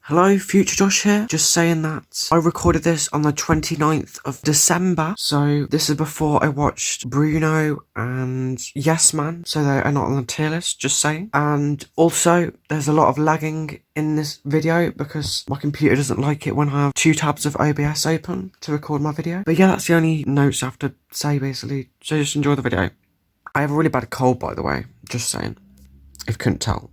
Hello, Future Josh here. Just saying that I recorded this on the 29th of December. So this is before I watched Bruno and Yes Man. So they are not on the tier list, just saying. And also, there's a lot of lagging in this video because my computer doesn't like it when I have two tabs of OBS open to record my video. But yeah, that's the only notes I have to say basically. So just enjoy the video. I have a really bad cold, by the way. Just saying. If you couldn't tell.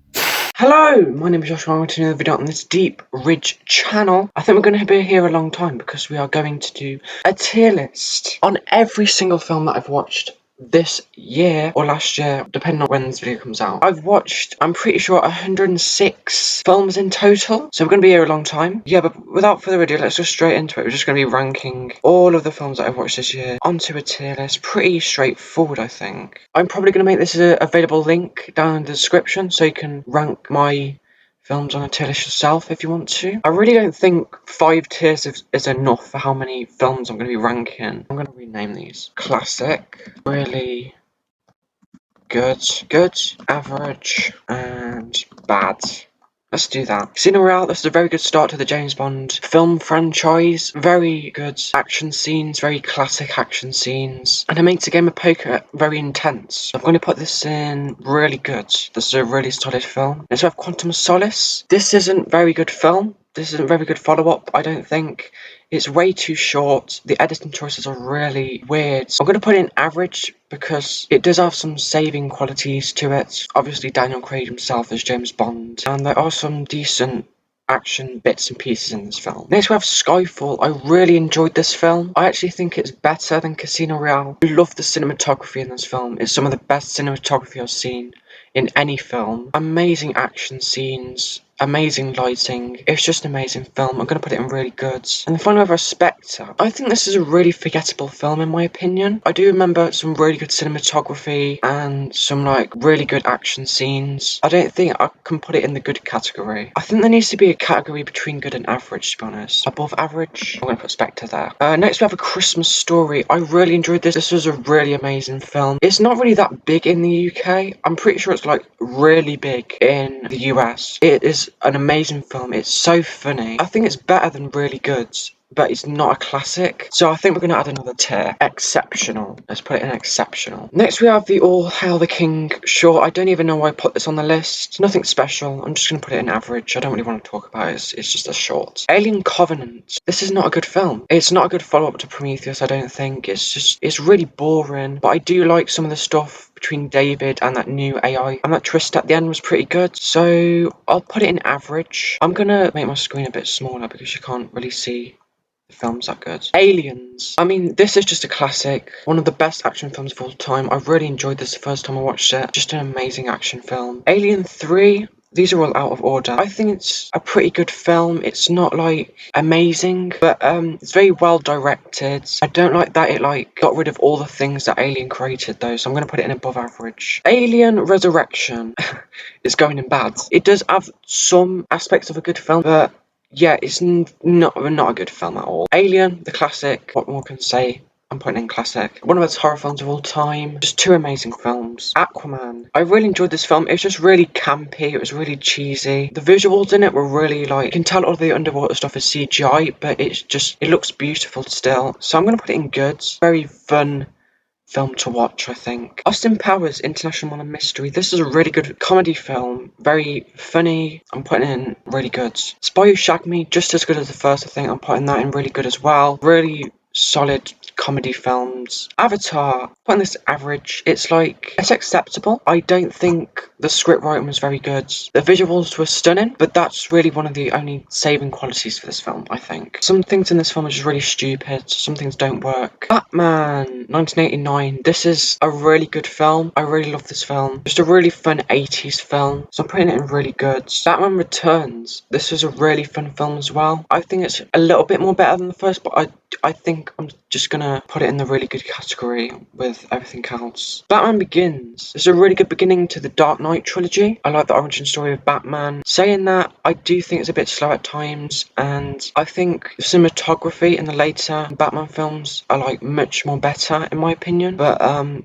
Hello, my name is Josh and I'm going to do another video on this Deep Ridge channel. I think we're going to be here a long time because we are going to do a tier list on every single film that I've watched this year or last year, depending on when this video comes out. I've watched, I'm pretty sure, 106 films in total, so we're going to be here a long time. Yeah, but without further ado, let's go straight into it. We're just going to be ranking all of the films that I've watched this year onto a tier list. Pretty straightforward, I think. I'm probably going to make this an available link down in the description so you can rank my films on a tier list yourself if you want to. I really don't think 5 tiers is enough for how many films I'm going to be ranking. I'm going to rename these. Classic, really good, average, and bad. Let's do that. Casino Royale, this is a very good start to the James Bond film franchise. Very good action scenes, very classic action scenes. And it makes a game of poker very intense. I'm going to put this in really good. This is a really solid film. Next we have Quantum of Solace. This isn't very good film. This isn't a very good follow-up, I don't think. It's way too short. The editing choices are really weird. I'm going to put it in average because it does have some saving qualities to it. Obviously, Daniel Craig himself as James Bond. And there are some decent action bits and pieces in this film. Next we have Skyfall. I really enjoyed this film. I actually think it's better than Casino Royale. I love the cinematography in this film. It's some of the best cinematography I've seen in any film. Amazing action scenes, amazing lighting. It's just an amazing film. I'm going to put it in really good. And finally, we have Spectre. I think this is a really forgettable film in my opinion. I do remember some really good cinematography and some really good action scenes. I don't think I can put it in the good category. I think there needs to be a category between good and average, to be honest. Above average, I'm going to put Spectre there. Next we have A Christmas Story. I really enjoyed this. This was a really amazing film. It's not really that big in the UK. I'm pretty sure it's really big in the US. It is an amazing film. It's so funny. I think it's better than really good, but it's not a classic. So I think we're going to add another tier. Exceptional. Let's put it in exceptional. Next we have the All Hail the King short. I don't even know why I put this on the list. It's nothing special. I'm just going to put it in average. I don't really want to talk about it. It's just a short. Alien Covenant. This is not a good film. It's not a good follow-up to Prometheus, I don't think. It's really boring. But I do like some of the stuff between David and that new AI. And that twist at the end was pretty good. So I'll put it in average. I'm going to make my screen a bit smaller because you can't really see the film's that good. Aliens. I mean, this is just a classic. One of the best action films of all time. I really enjoyed this the first time I watched it. Just an amazing action film. Alien 3. These are all out of order. I think it's a pretty good film. It's not amazing, but it's very well directed. I don't like that it got rid of all the things that Alien created though, so I'm going to put it in above average. Alien Resurrection is going in bad. It does have some aspects of a good film, but yeah, it's not a good film at all. Alien, the classic, what more can I say? I'm putting in classic. One of the best horror films of all time. Just 2 amazing films. Aquaman. I really enjoyed this film. It was just really campy. It was really cheesy. The visuals in it were really you can tell all the underwater stuff is CGI, but it looks beautiful still. So I'm going to put it in good. Very fun film to watch, I think. Austin Powers, International Man of Mystery. This is a really good comedy film. Very funny. I'm putting in really good. Spy Who Shagged Me, just as good as the first, I think. I'm putting that in really good as well. Really solid comedy films. Avatar, putting this average. It's acceptable. I don't think the script writing was very good. The visuals were stunning, but that's really one of the only saving qualities for this film, I think. Some things in this film are just really stupid. Some things don't work. Batman 1989. This is a really good film. I really love this film. Just a really fun 80s film. So I'm putting it in really good. Batman Returns. This was a really fun film as well. I think it's a little bit more better than the first, but I think I'm just going gonna put it in the really good category with everything else. Batman Begins. It's a really good beginning to the Dark Knight trilogy. I like the origin story of Batman. Saying that, I do think it's a bit slow at times, and I think the cinematography in the later Batman films are like much more better in my opinion. But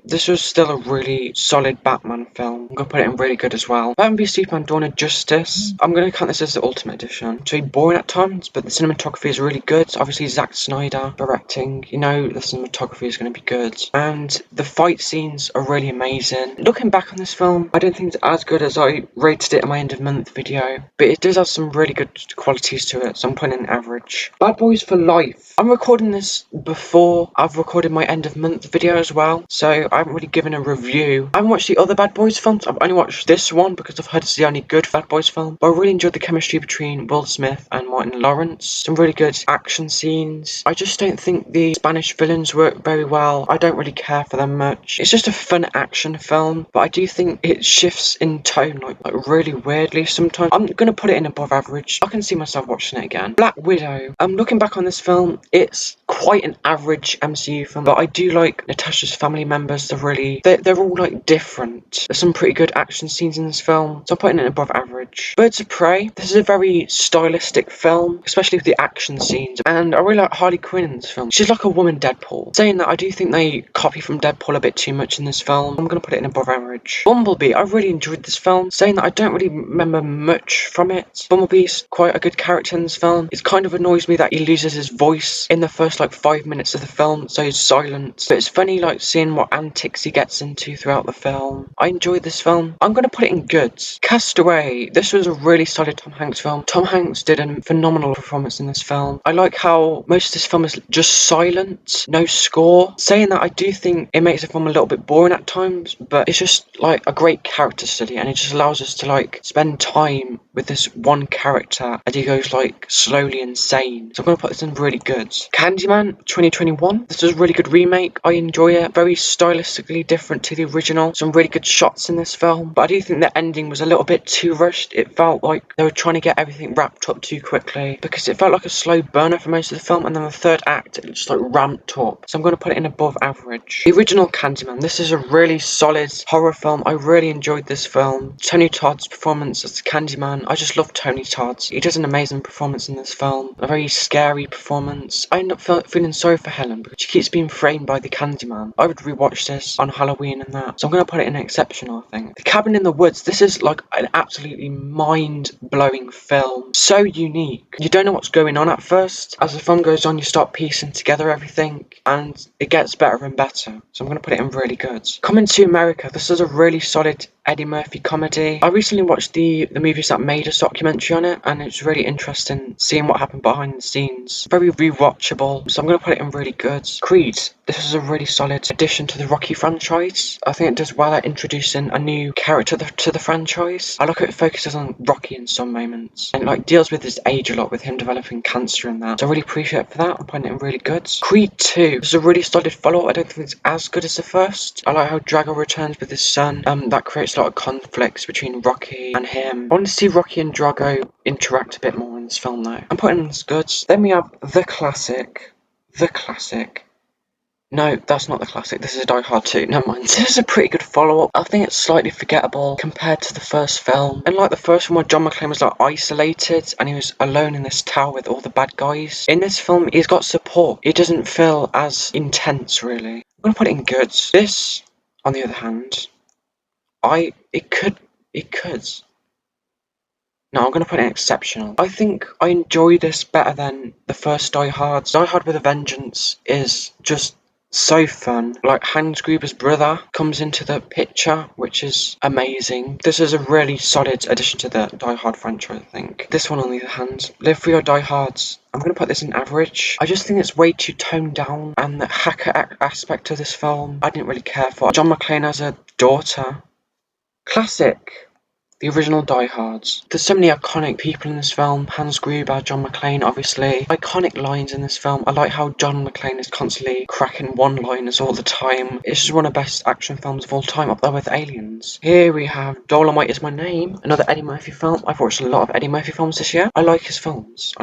this was still a really solid Batman film. I'm gonna put it in really good as well. Batman v Superman: Dawn of Justice. I'm gonna count this as the Ultimate Edition. It's really boring at times, but the cinematography is really good. Obviously, Zack Snyder directing. You know the cinematography is going to be good, and the fight scenes are really amazing. Looking back on this film, I don't think it's as good as I rated it in my end of month video, but it does have some really good qualities to it, so I'm putting an average. Bad Boys for Life. I'm recording this before I've recorded my end of month video as well, so I haven't really given a review. I haven't watched the other Bad Boys films. I've only watched this one because I've heard it's the only good Bad Boys film, but I really enjoyed the chemistry between Will Smith and Martin Lawrence. Some really good action scenes. I just don't think the Spanish villains work very well. I don't really care for them much. It's just a fun action film, but I do think it shifts in tone like really weirdly sometimes. I'm gonna put it in above average. I can see myself watching it again. Black Widow. Looking back on this film, it's quite an average MCU film, but I do like Natasha's family members. They're all like different. There's some pretty good action scenes in this film, so I'm putting it above average. Birds of Prey. This is a very stylistic film, especially with the action scenes, and I really like Harley Quinn in this film. She's like a woman Deadpool. Saying that, I do think they copy from Deadpool a bit too much in this film. I'm gonna put it in above average. Bumblebee. I really enjoyed this film. Saying that, I don't really remember much from it. Bumblebee's quite a good character in this film. It kind of annoys me that he loses his voice in the first like 5 minutes of the film, so he's silent. But it's funny like seeing what antics he gets into throughout the film. I enjoyed this film. I'm gonna put it in good. Castaway. This was a really solid Tom Hanks film. Tom Hanks did a phenomenal performance in this film. I like how most of this film is just silent, no score. Saying that, I do think it makes the film a little bit boring at times, but it's just like a great character study, and it just allows us to like spend time with this one character as he goes like slowly insane. So I'm gonna put this in really good. Candyman 2021. This is a really good remake. I enjoy it. Very stylistically different to the original. Some really good shots in this film, but I do think the ending was a little bit too rushed. It felt like they were trying to get everything wrapped up too quickly, because it felt like a slow burner for most of the film, and then the third act it just like ramped up. So I'm going to put it in above average. The original Candyman. This is a really solid horror film. I really enjoyed this film. Tony Todd's performance as Candyman. I just love Tony Todd. He does an amazing performance in this film. A very scary performance. I end up feeling sorry for Helen because she keeps being framed by the Candyman. I would rewatch this on Halloween and that. So I'm going to put it in exceptional, I think. The Cabin in the Woods. This is like an absolutely mind-blowing film. So unique. You don't know what's going on at first. As the film goes on, you start piecing together everything, and it gets better and better. So I'm going to put it in really good. Coming to America. This is a really solid Eddie Murphy comedy. I recently watched the Movies That Made Us documentary on it, and it's really interesting seeing what happened behind the scenes. Very rewatchable, so I'm going to put it in really good. Creed. This is a really solid addition to the Rocky franchise. I think it does well at introducing a new character to the franchise. I like how it focuses on Rocky in some moments, and it like deals with his age a lot, with him developing cancer and that. So I really appreciate it for that. I'm putting it in really good. Creed 2. This is a really solid follow-up. I don't think it's as good as the first. I like how Drago returns with his son. That creates a lot of conflicts between Rocky and him. I want to see Rocky and Drago interact a bit more in this film though. I'm putting this good. Then we have the classic. No, that's not the classic. This is Die Hard 2. Never mind. This is a pretty good follow-up. I think it's slightly forgettable compared to the first film. And like the first one where John McClane was like isolated and he was alone in this tower with all the bad guys. In this film, he's got support. It doesn't feel as intense, really. I'm going to put it in good. This, on the other hand, it could. No, I'm going to put it in exceptional. I think I enjoy this better than the first Die Hard. Die Hard with a Vengeance is just so fun. Like Hans Gruber's brother comes into the picture, which is amazing. This is a really solid addition to the Die Hard franchise, I think. This one, on the other hand, Live Free or Die Hards. I'm going to put this in average. I just think it's way too toned down, and the hacker aspect of this film, I didn't really care for. John McClane has a daughter. Classic. The original Die Hards. There's so many iconic people in this film. Hans Gruber, John McClane, obviously. Iconic lines in this film. I like how John McClane is constantly cracking one-liners all the time. It's just one of the best action films of all time, up there with Aliens. Here we have Dolomite Is My Name, another Eddie Murphy film. I've watched a lot of Eddie Murphy films this year. I like his films.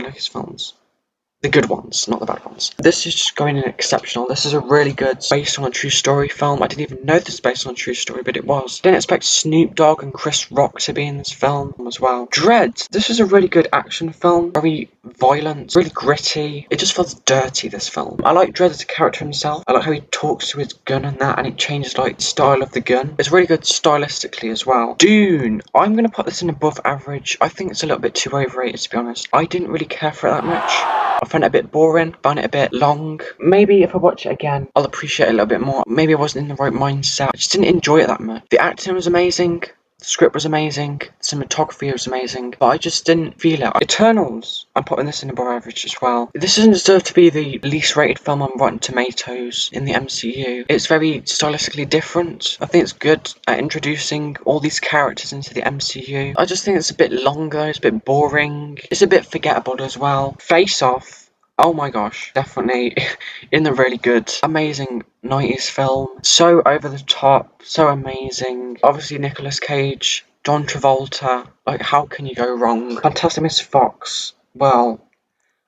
The good ones, not the bad ones. This is just going in exceptional. This is a really good, based on a true story film. I didn't even know this was based on a true story, but it was. Didn't expect Snoop Dogg and Chris Rock to be in this film as well. Dread. This is a really good action film. Very violent, really gritty. It just feels dirty, this film. I like Dread as a character himself. I like how he talks to his gun and that, and it changes like the style of the gun. It's really good stylistically as well. Dune. I'm going to put this in above average. I think it's a little bit too overrated, to be honest. I didn't really care for it that much. I found it a bit boring, found it a bit long. Maybe if I watch it again, I'll appreciate it a little bit more. Maybe I wasn't in the right mindset. I just didn't enjoy it that much. The acting was amazing. The script was amazing. The cinematography was amazing. But I just didn't feel it. Eternals. I'm putting this in above average as well. This doesn't deserve to be the least rated film on Rotten Tomatoes in the MCU. It's very stylistically different. I think it's good at introducing all these characters into the MCU. I just think it's a bit longer. It's a bit boring. It's a bit forgettable as well. Face Off. Oh my gosh, definitely in the really good, amazing 90s film. So over the top, so amazing. Obviously Nicolas Cage, John Travolta, like how can you go wrong? Fantastic Miss Fox, well,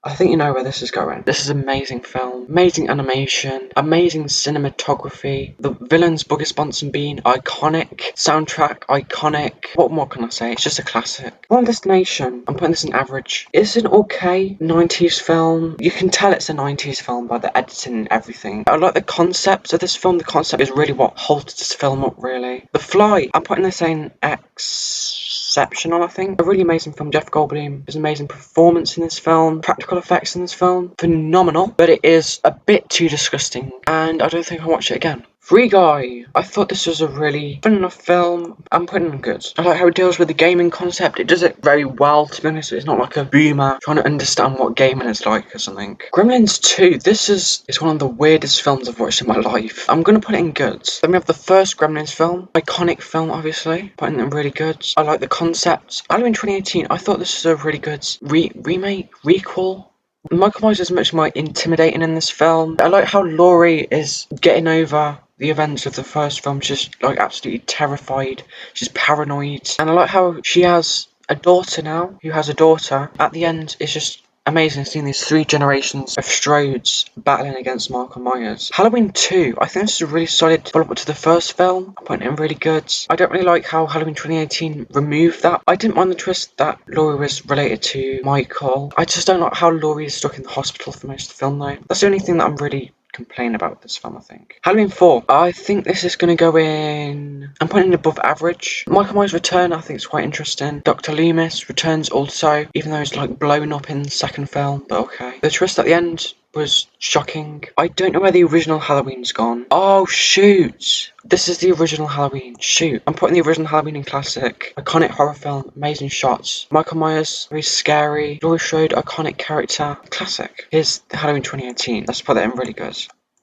I think you know where this is going. This is an amazing film, amazing animation, amazing cinematography. The villain's Buggy Sponson being iconic, soundtrack iconic. What more can I say? It's just a classic. One Destination. I'm putting this in average. It's an okay 90s film. You can tell it's a 90s film by the editing and everything. I like the concept of this film. The concept is really what holds this film up, really. The Fly. I'm putting this in exceptional, I think. A really amazing film. Jeff Goldblum. There's an amazing performance in this film. Practical effects in this film. Phenomenal. But it is a bit too disgusting. And I don't think I'll watch it again. Free Guy. I thought this was a really fun enough film. I'm putting it good. I like how it deals with the gaming concept. It does it very well, to be honest. It's not like a boomer trying to understand what gaming is like or something. Gremlins 2. This is one of the weirdest films I've watched in my life. I'm going to put it in good. Then we have the first Gremlins film. Iconic film, obviously. Putting it really good. I like the concept. Halloween 2018. I thought this was a really good remake? Requel? Michael Myers is much more intimidating in this film. I like how Laurie is getting over the events of the first film. She's like absolutely terrified. She's paranoid. And I like how she has a daughter now, who has a daughter. At the end, it's just amazing seeing these 3 generations of Strodes battling against Michael Myers. Halloween 2, I think this is a really solid follow-up to the first film. I put it in really good. I don't really like how Halloween 2018 removed that. I didn't mind the twist that Laurie was related to Michael. I just don't like how Laurie is stuck in the hospital for most of the film though. That's the only thing that I'm really complain about this film, I think. Halloween 4. I think this is going to go in... I'm putting it above average. Michael Myers' return, I think it's quite interesting. Dr. Loomis returns also, even though it's like blown up in the second film, but okay. The twist at the end was shocking. I don't know where the original Halloween's gone. Oh, shoot. This is the original Halloween. Shoot. I'm putting the original Halloween in classic. Iconic horror film. Amazing shots. Michael Myers, very scary. Laurie Strode, iconic character. Classic. Here's the Halloween 2018. Let's put that in really good.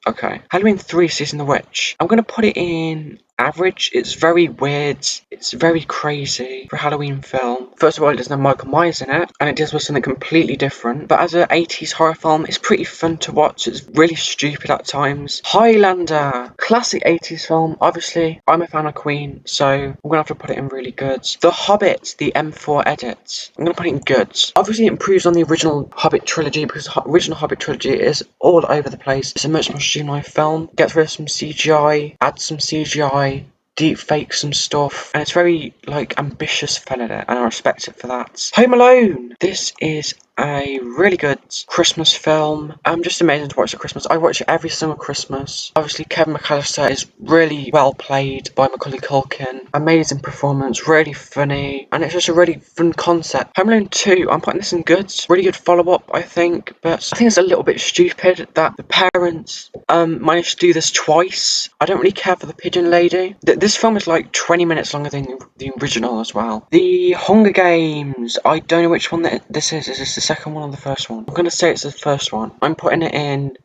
Okay. Halloween 3, Season of the Witch. I'm going to put it in average. It's very weird. It's very crazy for a Halloween film. First of all, it doesn't have Michael Myers in it, and it deals with something completely different. But as an 80s horror film, it's pretty fun to watch. It's really stupid at times. Highlander. Classic 80s film. Obviously, I'm a fan of Queen, so I'm going to have to put it in really good. The Hobbit, the M4 edit. I'm going to put it in good. Obviously, it improves on the original Hobbit trilogy, because the original Hobbit trilogy is all over the place. It's a much more streamlined film. Gets rid of some CGI, adds some CGI, deep fake some stuff, and it's very like ambitious fun in it, and I respect it for that. Home Alone. This is a really good Christmas film. Just amazing to watch at Christmas. I watch it every single Christmas. Obviously, Kevin McAllister is really well played by Macaulay Culkin. Amazing performance, really funny, and it's just a really fun concept. Home Alone 2, I'm putting this in good. Really good follow-up, I think, but I think it's a little bit stupid that the parents managed to do this twice. I don't really care for the pigeon lady. This film is like 20 minutes longer than the original as well. The Hunger Games. I don't know which one this is. Is this the second one or the first one? I'm going to say it's the first one. I'm putting it in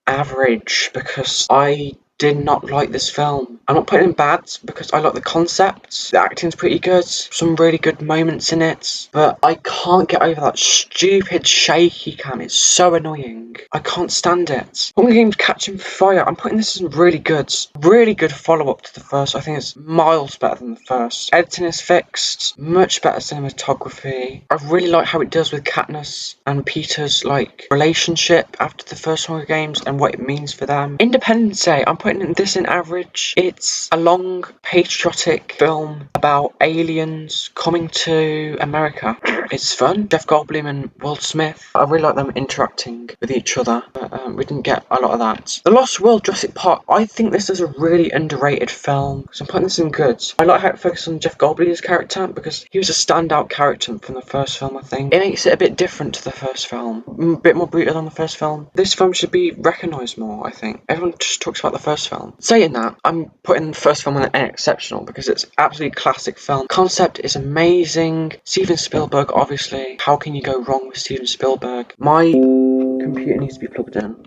average because I did not like this film. I'm not putting it in bad because I like the concept. The acting's pretty good. Some really good moments in it. But I can't get over that stupid shaky cam. It's so annoying. I can't stand it. Hunger Games Catching Fire. I'm putting this in really good. Really good follow-up to the first. I think it's miles better than the first. Editing is fixed. Much better cinematography. I really like how it deals with Katniss and Peter's like relationship after the first Hunger Games and what it means for them. Independence Day. I'm putting this in average. It's a long patriotic film about aliens coming to America. It's fun. Jeff Goldblum and Will Smith. I really like them interacting with each other. But we didn't get a lot of that. The Lost World Jurassic Park. I think this is a really underrated film. So I'm putting this in good. I like how it focuses on Jeff Goldblum's character because he was a standout character from the first film, I think. It makes it a bit different to the first film. A bit more brutal than the first film. This film should be recognised more, I think. Everyone just talks about the first film. Saying that, I'm putting the first film on an exceptional because it's absolutely classic film. Concept is amazing. Steven Spielberg, obviously. How can you go wrong with Steven Spielberg? My computer needs to be plugged in.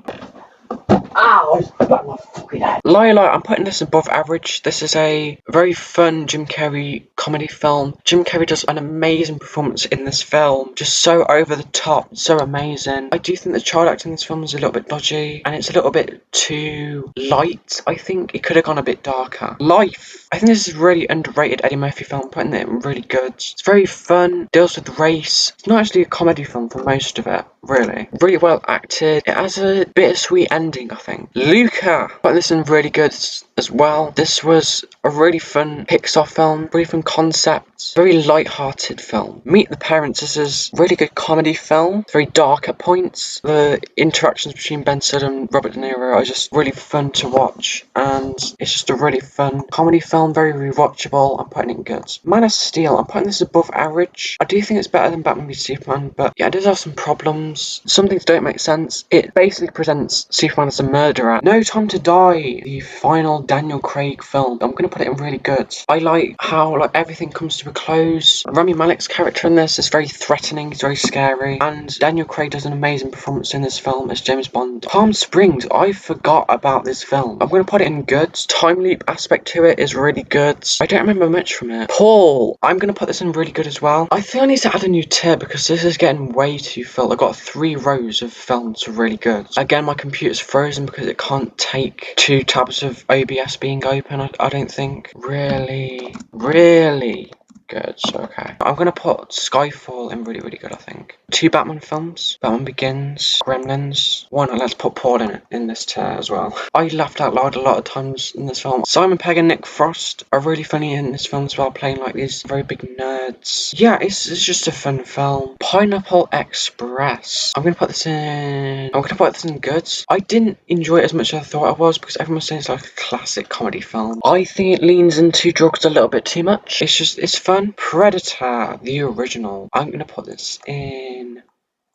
Ow! I just got my fucking head. Lila, I'm putting this above average. This is a very fun Jim Carrey comedy film. Jim Carrey does an amazing performance in this film. Just so over the top, so amazing. I do think the child acting in this film is a little bit dodgy, and it's a little bit too light, I think. It could have gone a bit darker. Life. I think this is a really underrated Eddie Murphy film. I'm putting it really good. It's very fun, deals with race. It's not actually a comedy film for most of it, really. Really well acted. It has a bittersweet ending, I think. Luca, but this is really good as well. This was a really fun Pixar film, really fun concept, very light-hearted film. Meet the Parents. This is a really good comedy film. It's very dark at points. The interactions between Ben Stiller and Robert De Niro are just really fun to watch, and it's just a really fun comedy film, very rewatchable. I'm putting it in good. Man of Steel, I'm putting this above average. I do think it's better than Batman v Superman, but yeah, it does have some problems. Some things don't make sense. It basically presents Superman as a murderer. No Time to Die, the final Daniel Craig film. I'm going to put it in really good. I like how everything comes to a close. Rami Malek's character in this is very threatening, it's very scary, and Daniel Craig does an amazing performance in this film as James Bond. Palm Springs, I forgot about this film. I'm going to put it in good. Time leap aspect to it is really good. I don't remember much from it. Paul, I'm going to put this in really good as well. I think I need to add a new tier because this is getting way too full. I've got 3 rows of films really good. Again, my computer's frozen because it can't take 2 tabs of OBS being open, I don't think. Really good. So okay, I'm gonna put Skyfall in really good, I think. 2 Batman films, Batman Begins, Gremlins. Why not, let's put Paul in this tier as well. I laughed out loud a lot of times in this film. Simon Pegg and Nick Frost are really funny in this film as well, playing like these very big nerds. Yeah, it's just a fun film. Pineapple Express, I'm gonna put this in good. I didn't enjoy it as much as I thought I was because everyone was saying it's like a classic comedy film. I think it leans into drugs a little bit too much. It's fun. Predator, the original. I'm gonna put this in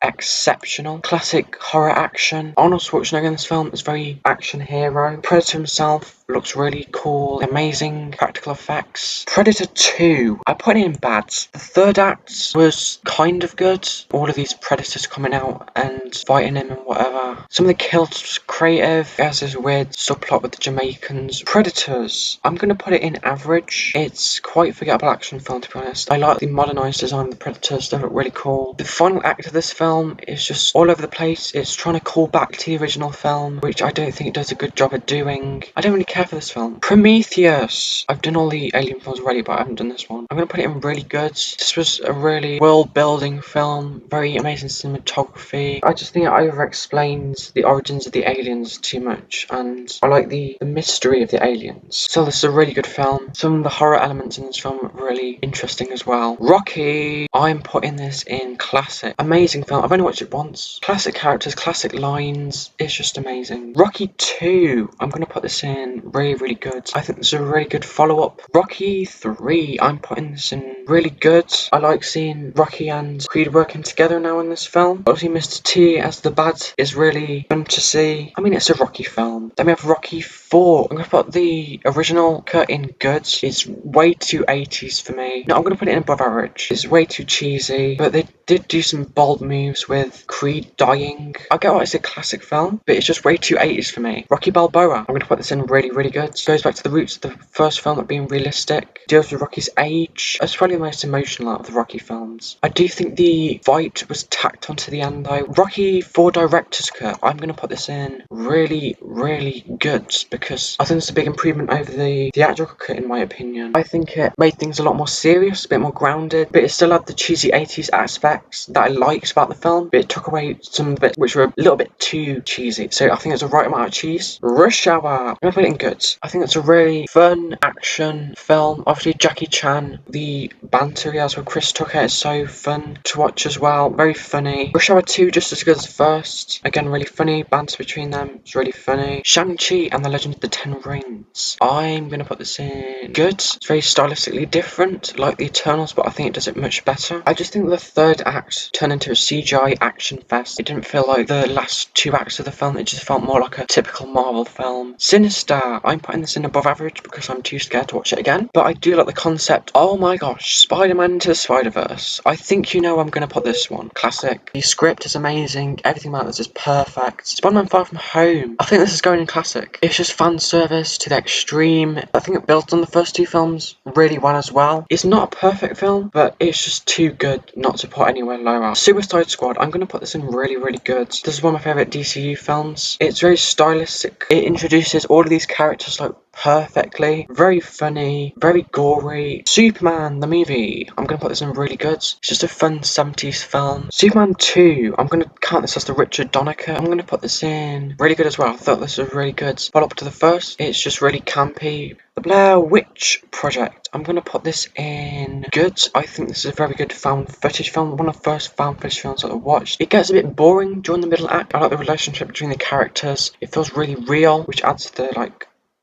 exceptional. Classic horror action. Arnold Schwarzenegger in this film is very action hero. Predator himself looks really cool, amazing practical effects. Predator 2, I put it in bad. The third act was kind of good. All of these predators coming out and fighting him and whatever. Some of the kills was creative. It has this weird subplot with the Jamaicans. Predators, I'm gonna put it in average. It's quite a forgettable action film, to be honest. I like the modernized design of the predators. They look really cool. The final act of this film is just all over the place. It's trying to call back to the original film, which I don't think it does a good job at doing. I don't really care for this film. Prometheus, I've done all the Alien films already, but I haven't done this one. I'm gonna put it in really good. This was a really world-building film, very amazing cinematography. I just think it over-explains the origins of the aliens too much, and I like the mystery of the aliens. So this is a really good film. Some of the horror elements in this film are really interesting as well. Rocky, I'm putting this in classic. Amazing film. I've only watched it once. Classic characters, classic lines. It's just amazing. Rocky 2, I'm going to put this in really good. I think this is a really good follow-up. Rocky 3, I'm putting this in really good. I like seeing Rocky and Creed working together now in this film. Obviously, Mr. T as the bad is really fun to see. I mean, it's a Rocky film. Then we have Rocky 4. I'm going to put the original cut in good. It's way too 80s for me. No, I'm going to put it in above average. It's way too cheesy, but they did do some bold moves with Creed dying. I get why it's a classic film, but it's just way too 80s for me. Rocky Balboa. I'm going to put this in really, really good. It goes back to the roots of the first film of being realistic. Deals with Rocky's age. It's probably the most emotional out of the Rocky films. I do think the fight was tacked onto the end though. Rocky 4 director's cut. I'm going to put this in really, really good because I think it's a big improvement over the theatrical cut in my opinion. I think it made things a lot more serious, a bit more grounded, but it still had the cheesy 80s aspects that I liked about the film, but it took away some of it which were a little bit too cheesy. So I think it's the right amount of cheese. Rush Hour. I'm going to put it in good. I think it's a really fun action film. Obviously Jackie Chan, the banter he has with Chris Tucker is so fun to watch as well. Very funny. Rush Hour 2 just as good as the first. Again, really funny. Banter between them. It's really funny. Shang-Chi and the Legend of the Ten Rings. I'm going to put this in good. It's very stylistically different, like the Eternals, but I think it does it much better. I just think the third act turned into a CGI action fest. It didn't feel like the last two acts of the film. It just felt more like a typical Marvel film. Sinister. I'm putting this in above average because I'm too scared to watch it again. But I do like the concept. Oh my gosh. Spider-Man into the Spider-Verse. I think you know I'm going to put this one. Classic. The script is amazing. Everything about this is perfect. Spider-Man Far From Home. I think this is going in classic. It's just fan service to the extreme. I think it builds on the first two films really well as well. It's not a perfect film, but it's just too good not to put anywhere lower. Suicide Squad. I'm going to put this in really, really good. This is one of my favourite DCU films. It's very stylistic. It introduces all of these characters like perfectly. Very funny, very gory. Superman, the movie. I'm going to put this in really good. It's just a fun 70s film. Superman 2. I'm going to count this as the Richard Donner cut. I'm going to put this in really good as well. I thought this was really good. Follow up to the first. It's just really campy. The Blair Witch Project. I'm going to put this in good. I think this is a very good found footage film. One of the first found footage films that I watched. It gets a bit boring during the middle act. I like the relationship between the characters. It feels really real, which adds to the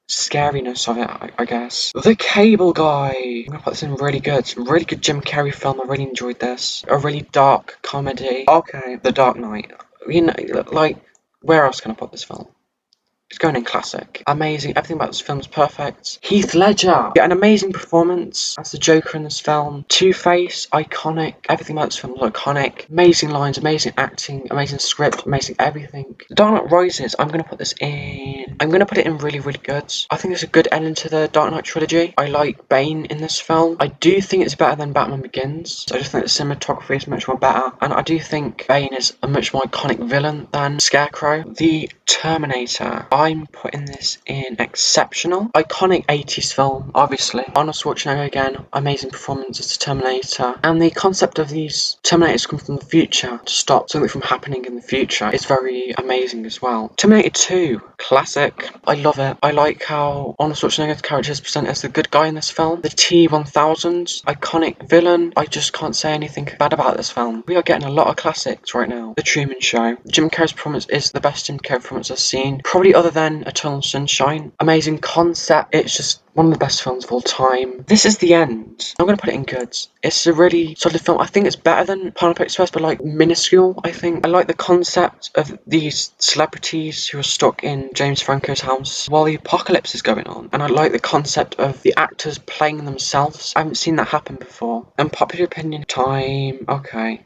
scariness of it, I guess. The Cable Guy. I'm gonna put this in really good. Really good Jim Carrey film. I really enjoyed this. A really dark comedy. Okay, The Dark Knight. You know, where else can I put this film? It's going in classic. Amazing. Everything about this film is perfect. Heath Ledger. Yeah, an amazing performance as the Joker in this film. Two-Face. Iconic. Everything about this film is iconic. Amazing lines, amazing acting, amazing script, amazing everything. The Dark Knight Rises. I'm going to put this in. I'm going to put it in really, really good. I think it's a good ending to the Dark Knight trilogy. I like Bane in this film. I do think it's better than Batman Begins. I just think the cinematography is much more better. And I do think Bane is a much more iconic villain than Scarecrow. The Terminator. I'm putting this in exceptional. Iconic 80s film, obviously. Arnold Schwarzenegger again, amazing performance as the Terminator. And the concept of these Terminators come from the future to stop something from happening in the future is very amazing as well. Terminator 2, classic. I love it. I like how Arnold Schwarzenegger's character is presented as the good guy in this film. The T-1000, iconic villain. I just can't say anything bad about this film. We are getting a lot of classics right now. The Truman Show. Jim Carrey's performance is the best Jim Carrey performance I've seen. Probably other than Eternal Sunshine. Amazing concept. It's just one of the best films of all time. This is the end. I'm going to put it in good. It's a really solid film. I think it's better than Pineapple Express, but minuscule, I think. I like the concept of these celebrities who are stuck in James Franco's house while the apocalypse is going on. And I like the concept of the actors playing themselves. I haven't seen that happen before. Unpopular opinion time. Okay.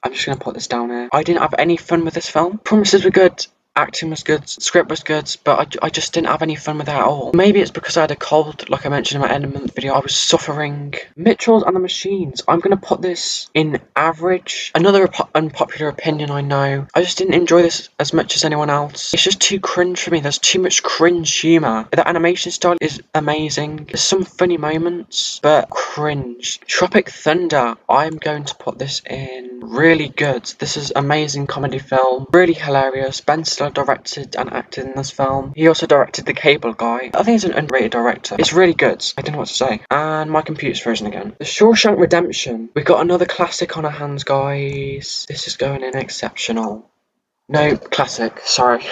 I'm just going to put this down here. I didn't have any fun with this film. Promises were good. Acting was good, script was good, but I just didn't have any fun with it at all. Maybe it's because I had a cold, like I mentioned in my end of month video. I was suffering. Mitchells and the Machines. I'm going to put this in average. Another unpopular opinion, I know. I just didn't enjoy this as much as anyone else. It's just too cringe for me. There's too much cringe humour. The animation style is amazing. There's some funny moments, but cringe. Tropic Thunder. I'm going to put this in really good. This is amazing comedy film. Really hilarious. Ben Stiller directed and acted in this film. He also directed The Cable Guy. I think he's an underrated director. It's really good. I don't know what to say. And my computer's frozen again. The Shawshank Redemption. We've got another classic on our hands, guys. This is going in exceptional. No, classic. Sorry.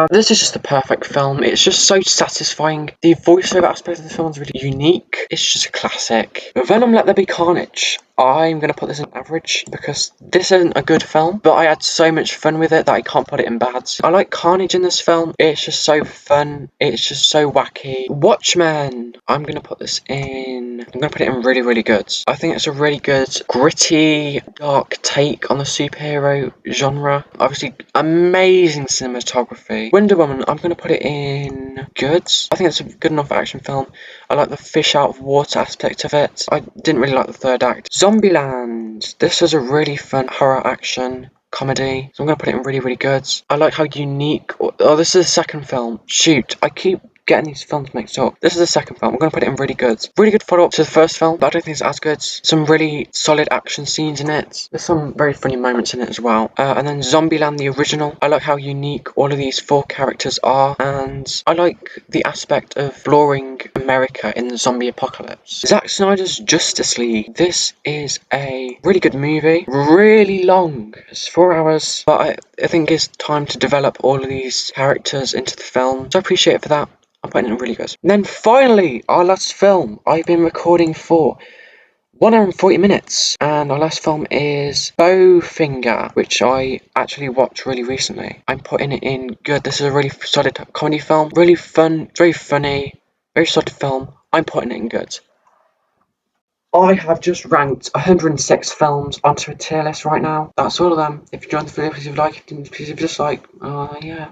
This is just the perfect film. It's just so satisfying. The voiceover aspect of the film is really unique. It's just a classic. Venom Let There Be Carnage. I'm going to put this in average because this isn't a good film, but I had so much fun with it that I can't put it in bad. I like Carnage in this film. It's just so fun. It's just so wacky. Watchmen. I'm going to put this in. I'm going to put it in really, really good. I think it's a really good, gritty, dark take on the superhero genre. Obviously, amazing cinematography. Wonder Woman. I'm going to put it in good. I think it's a good enough action film. I like the fish out of water aspect of it. I didn't really like the third act. Zombieland. This was a really fun horror action comedy, so I'm going to put it in really, really good. I like how unique... Oh, this is the second film. Shoot, I keep getting these films mixed up. This is the second film. I'm going to put it in really good. Really good follow-up to the first film, but I don't think it's as good. Some really solid action scenes in it. There's some very funny moments in it as well. And then Zombieland, the original. I like how unique all of these 4 characters are, and I like the aspect of exploring America in the zombie apocalypse. Zack Snyder's Justice League. This is a really good movie. Really long. It's 4 hours, but I think it's time to develop all of these characters into the film, so I appreciate it for that. I'm putting it in really good. And then finally, our last film. I've been recording for 1 hour and 40 minutes, and our last film is Bowfinger, which I actually watched really recently. I'm putting it in good. This is a really solid comedy film. Really fun, very funny, very solid film. I'm putting it in good. I have just ranked 106 films onto a tier list right now. That's all of them. If you joined the video, please leave a like. Please leave a dislike. Yeah.